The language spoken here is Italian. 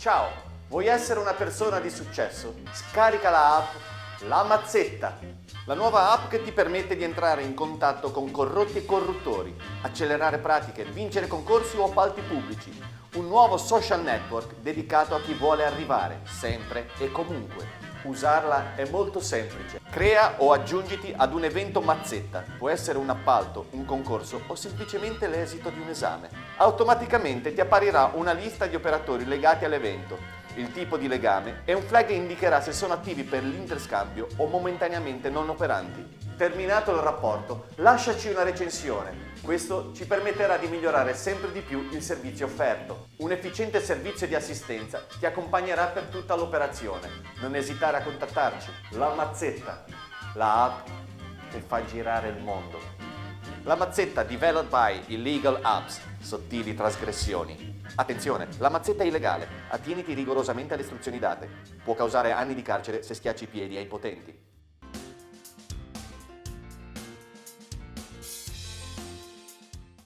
Ciao, vuoi essere una persona di successo? Scarica la app La Mazzetta, la nuova app che ti permette di entrare in contatto con corrotti e corruttori, accelerare pratiche, vincere concorsi o appalti pubblici. Un nuovo social network dedicato a chi vuole arrivare, sempre e comunque. Usarla è molto semplice. Crea o aggiungiti ad un evento Mazzetta. Può essere un appalto, un concorso o semplicemente l'esito di un esame. Automaticamente ti apparirà una lista di operatori legati all'evento, il tipo di legame e un flag che indicherà se sono attivi per l'interscambio o momentaneamente non operanti. Terminato il rapporto, lasciaci una recensione. Questo ci permetterà di migliorare sempre di più il servizio offerto. Un efficiente servizio di assistenza ti accompagnerà per tutta l'operazione. Non esitare a contattarci. La Mazzetta, la app che fa girare il mondo. La Mazzetta developed by Illegal Apps, sottili trasgressioni. Attenzione, la mazzetta è illegale. Attieniti rigorosamente alle istruzioni date. Può causare anni di carcere se schiacci i piedi ai potenti.